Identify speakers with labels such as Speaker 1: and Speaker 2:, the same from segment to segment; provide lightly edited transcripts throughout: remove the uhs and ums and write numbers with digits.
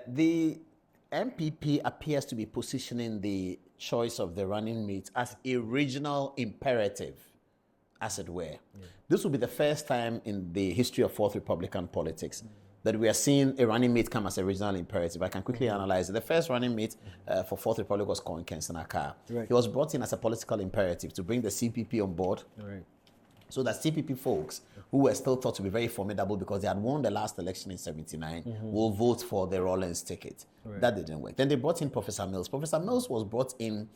Speaker 1: The MPP appears to be positioning the choice of the running mate as a regional imperative, as it were. Yeah. This will be the first time in the history of Fourth Republican politics that we are seeing a running mate come as a regional imperative. I can quickly analyze it. The first running mate for Fourth Republic was Colin Kensenaka. Right. He was brought in as a political imperative to bring the CPP on board. Right. So that CPP folks, who were still thought to be very formidable because they had won the last election in 79, will vote for the Rawlings ticket. Right. That didn't work. Then they brought in Professor Mills. Professor Mills was brought in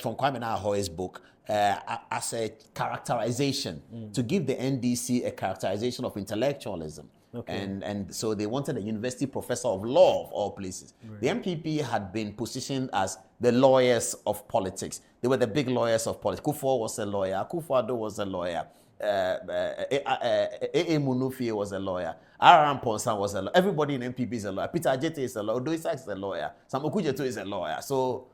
Speaker 1: from Kwame Nkrumah's book as a characterization to give the NDC a characterization of intellectualism. Okay. And so they wanted a university professor of law of all places. Right. The MPP had been positioned as the lawyers of politics. They were the big lawyers of politics. Kufuor was a lawyer. Akufo-Addo was a lawyer. A.A. Munufie was a lawyer. Aram Ponsan was a lawyer. Everybody in MPP is a lawyer. Peter Ajete is a lawyer. Odo Isaac is a lawyer. Sam Okujeto is a lawyer. So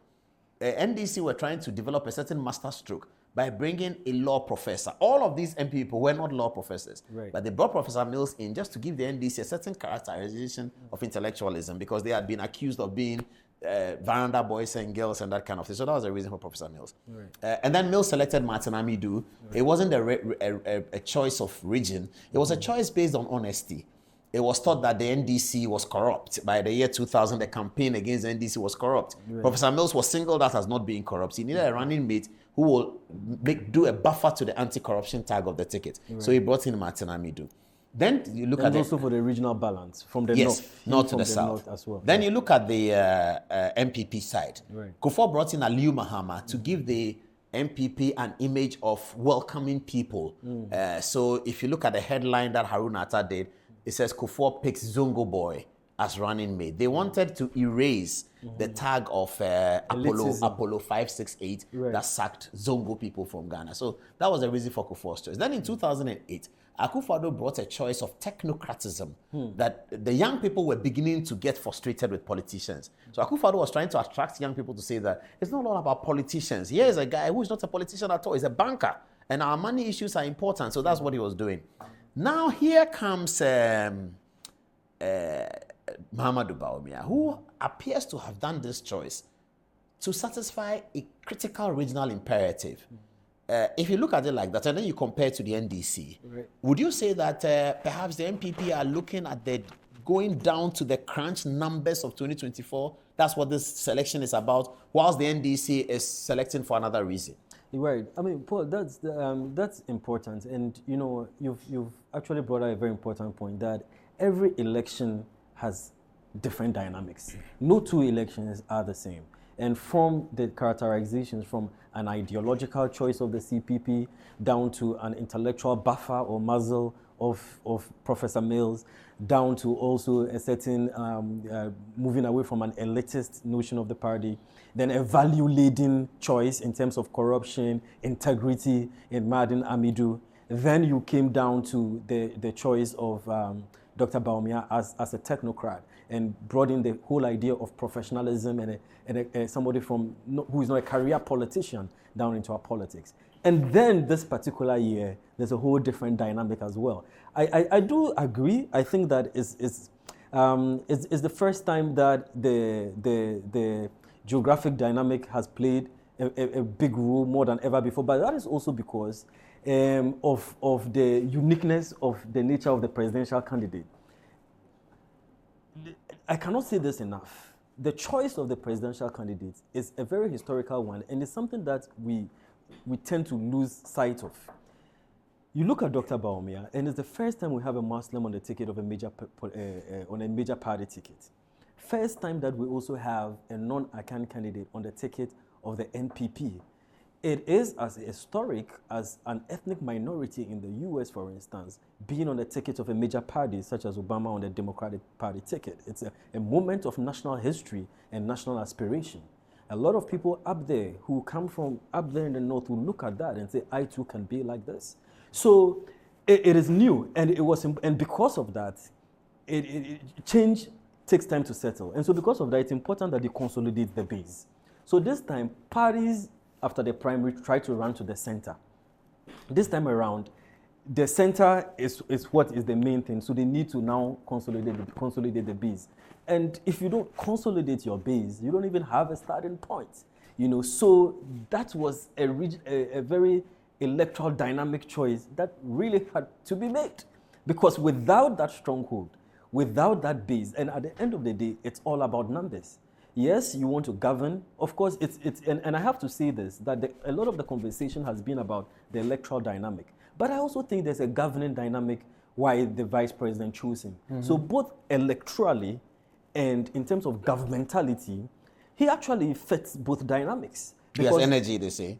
Speaker 1: NDC were trying to develop a certain master stroke by bringing a law professor. All of these MP people were not law professors, right. But they brought Professor Mills in just to give the NDC a certain characterization of intellectualism because they had been accused of being veranda boys and girls and that kind of thing. So that was the reason for Professor Mills. Right. And then Mills selected Martin Amidu. Right. It wasn't a choice of region. It was a choice based on honesty. It was thought that the NDC was corrupt. By the year 2000, the campaign against the NDC was corrupt. Right. Professor Mills was singled out as not being corrupt. He needed a running mate who will do a buffer to the anti-corruption tag of the ticket. Right. So he brought in Martin Amidu. Then you look at
Speaker 2: also for the regional balance from the
Speaker 1: north to the south as well. Then you look at the MPP side. Right. Kufuor brought in Aliu Mahama to give the MPP an image of welcoming people. So if you look at the headline that Harun Atta did, it says Kufuor picks Zongo Boy as running mate. They wanted to erase the tag of Apollo 568 that sacked Zongo people from Ghana. So that was the reason for Kufuor's choice. Then in 2008, Akufo-Addo brought a choice of technocratism that the young people were beginning to get frustrated with politicians. So Akufo-Addo was trying to attract young people to say that it's not all about politicians. Here is a guy who is not a politician at all. He's a banker. And our money issues are important. So that's what he was doing. Now here comes Mahamadou Bawumia, who appears to have done this choice to satisfy a critical regional imperative. If you look at it like that, and then you compare to the NDC, right. Would you say that perhaps the MPP are looking at the going down to the crunch numbers of 2024? That's what this selection is about, whilst the NDC is selecting for another reason.
Speaker 2: Right. I mean, Paul, that's important, and you know, you've actually brought out a very important point that every election has different dynamics. No two elections are the same, and from the characterizations from an ideological choice of the CPP down to an intellectual buffer or muzzle of Professor Mills, down to also a certain moving away from an elitist notion of the party, then a value-laden choice in terms of corruption, integrity in Martin Amidu. Then you came down to the choice of Dr. Bawumia as a technocrat and brought in the whole idea of professionalism and somebody who is not a career politician down into our politics. And then this particular year, there's a whole different dynamic as well. I do agree. I think that it's the first time that the geographic dynamic has played a big role more than ever before. But that is also because of the uniqueness of the nature of the presidential candidate. I cannot say this enough. The choice of the presidential candidate is a very historical one, and it's something that we tend to lose sight of. You look at Dr. Bawumia, and it's the first time we have a Muslim on the ticket of a major party ticket. First time that we also have a non-Akan candidate on the ticket of the NPP. It is as historic as an ethnic minority in the US, for instance, being on the ticket of a major party, such as Obama on the Democratic Party ticket. It's a moment of national history and national aspiration. A lot of people up there who come from up there in the north will look at that and say, I too can be like this. So it is new, and because of that, change takes time to settle. And so because of that, it's important that they consolidate the base. So this time, parties after the primary try to run to the center. This time around, the center is what is the main thing. So they need to now consolidate the base. And if you don't consolidate your base, you don't even have a starting point. So that was a very electoral dynamic choice that really had to be made. Because without that stronghold, without that base, and at the end of the day, it's all about numbers. Yes, you want to govern. Of course, and I have to say this, that a lot of the conversation has been about the electoral dynamic. But I also think there's a governing dynamic why the vice president chose him. Mm-hmm. So both electorally and in terms of governmentality, he actually fits both dynamics.
Speaker 1: He has energy, they say.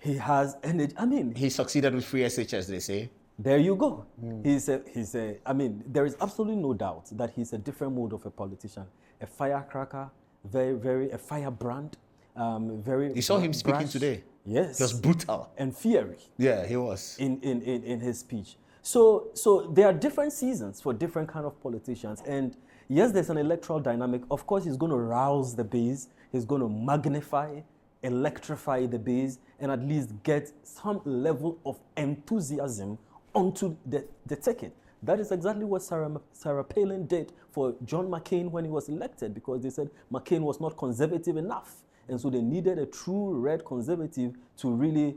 Speaker 2: He has energy. I mean,
Speaker 1: he succeeded with free SHS, they say.
Speaker 2: There you go. There is absolutely no doubt that he's a different mode of a politician. A firecracker, a firebrand, very.
Speaker 1: You saw him speaking today.
Speaker 2: Yes.
Speaker 1: He was brutal.
Speaker 2: And fiery.
Speaker 1: Yeah, he was.
Speaker 2: In his speech. So there are different seasons for different kind of politicians. And yes, there's an electoral dynamic. Of course, he's going to rouse the base. He's going to magnify, electrify the base, and at least get some level of enthusiasm onto the ticket. That is exactly what Sarah Palin did for John McCain when he was elected, because they said McCain was not conservative enough. And so they needed a true red conservative to really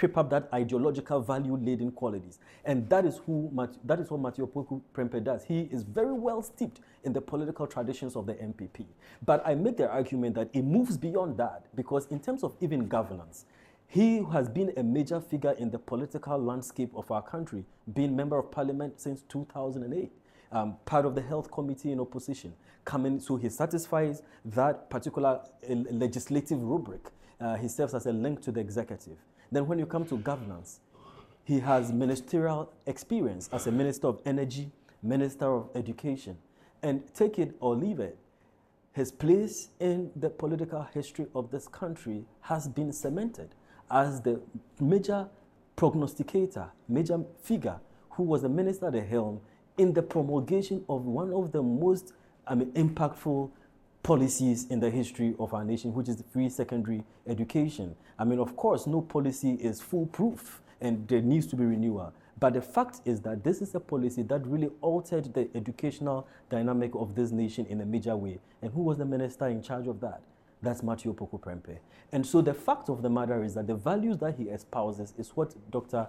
Speaker 2: whip up that ideological value-laden qualities. And that is what Matthew Opoku Prempeh does. He is very well steeped in the political traditions of the MPP. But I make the argument that it moves beyond that, because in terms of even governance, he has been a major figure in the political landscape of our country, being member of parliament since 2008, part of the health committee in opposition. So he satisfies that particular legislative rubric. He serves as a link to the executive. Then when you come to governance, he has ministerial experience as a Minister of Energy, Minister of Education. And take it or leave it, his place in the political history of this country has been cemented as the major prognosticator, major figure who was a minister at the helm in the promulgation of one of the most impactful policies in the history of our nation, which is the free secondary education. Of course, no policy is foolproof and there needs to be renewal. But the fact is that this is a policy that really altered the educational dynamic of this nation in a major way. And who was the minister in charge of that? That's Matthew Opoku Prempeh. And so the fact of the matter is that the values that he espouses is what Dr.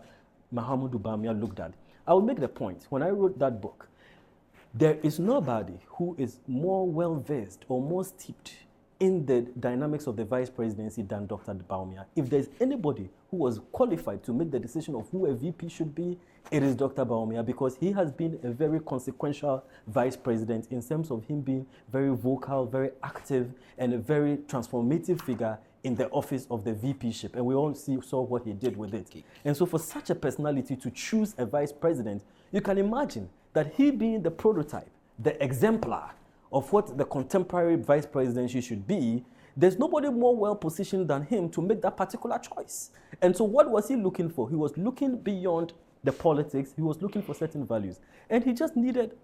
Speaker 2: Mahamudu Bawumia looked at. I will make the point, when I wrote that book, there is nobody who is more well-versed or more steeped in the dynamics of the vice presidency than Dr. Bawumia. If there's anybody who was qualified to make the decision of who a VP should be, it is Dr. Bawumia, because he has been a very consequential vice president in terms of him being very vocal, very active, and a very transformative figure in the office of the VP-ship. And we all saw what he did with it. And so for such a personality to choose a vice president, you can imagine that he being the prototype, the exemplar of what the contemporary vice presidency should be, there's nobody more well-positioned than him to make that particular choice. And so what was he looking for? He was looking beyond the politics. He was looking for certain values. And he just needed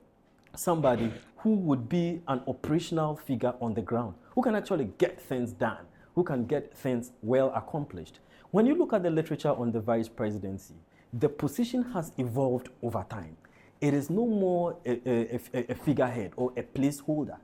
Speaker 2: somebody who would be an operational figure on the ground, who can actually get things done, who can get things well accomplished. When you look at the literature on the vice presidency, the position has evolved over time. It is no more a figurehead or a placeholder.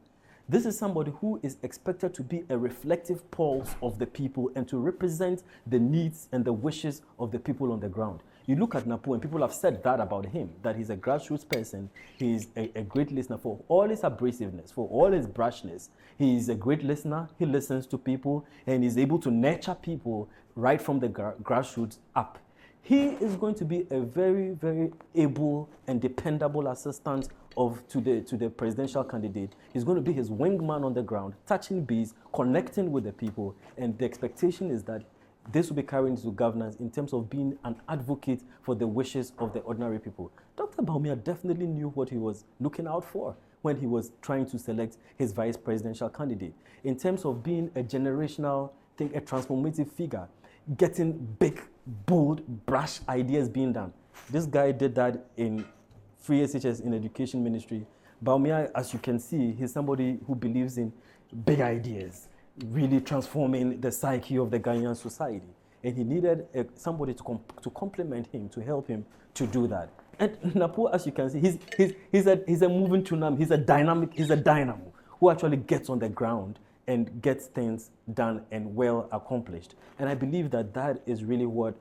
Speaker 2: This is somebody who is expected to be a reflective pulse of the people and to represent the needs and the wishes of the people on the ground. You look at NAPO, and people have said that about him, that he's a grassroots person. He's a great listener for all his abrasiveness, for all his brashness. He's a great listener. He listens to people, and he's able to nurture people right from the grassroots up. He is going to be a very, very able and dependable assistant to the presidential candidate. He's going to be his wingman on the ground, touching bees, connecting with the people, and the expectation is that this will be carried into governance in terms of being an advocate for the wishes of the ordinary people. Dr. Bawumia definitely knew what he was looking out for when he was trying to select his vice presidential candidate. In terms of being a generational, a transformative figure, getting big, bold, brash ideas being done. This guy did that in free SHS in education ministry. Bawumia, as you can see, he's somebody who believes in big ideas, really transforming the psyche of the Ghanaian society. and he needed somebody to complement him, to help him to do that. And NAPO, as you can see, he's a moving tsunami. He's a dynamo who actually gets on the ground and gets things done and well accomplished. And I believe that is really what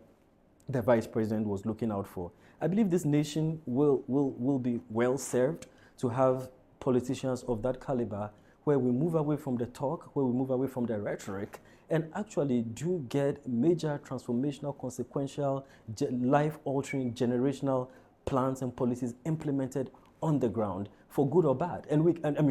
Speaker 2: the vice president was looking out for. I believe this nation will be well served to have politicians of that caliber, where we move away from the talk, where we move away from the rhetoric, and actually do get major transformational, consequential, life-altering, generational plans and policies implemented on the ground for good or bad,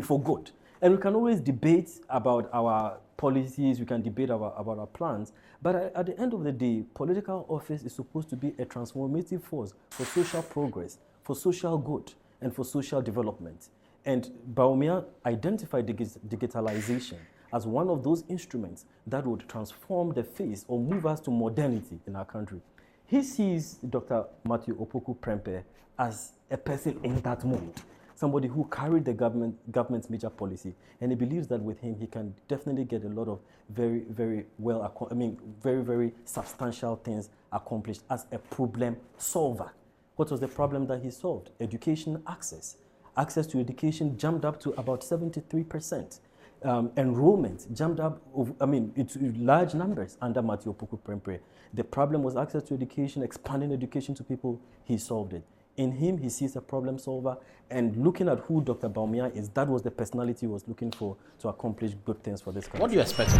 Speaker 2: for good. And we can always debate about our policies, we can debate about our plans, but at the end of the day, political office is supposed to be a transformative force for social progress, for social good, and for social development. And Bawumia identified digitalization as one of those instruments that would transform the face or move us to modernity in our country. He sees Dr. Matthew Opoku Prempeh as a person in that mode, somebody who carried the government's major policy, and he believes that with him he can definitely get a lot of very, very very, very substantial things accomplished as a problem solver. What was the problem that he solved? Education access. Access to education jumped up to about 73%. Enrollment jumped up, it's large numbers under Matthew Opoku Prempeh. The problem was access to education, expanding education to people. He solved it. In him, he sees a problem solver, and looking at who Dr. Bawumia is, that was the personality he was looking for to accomplish good things for this country.
Speaker 1: What do you expect?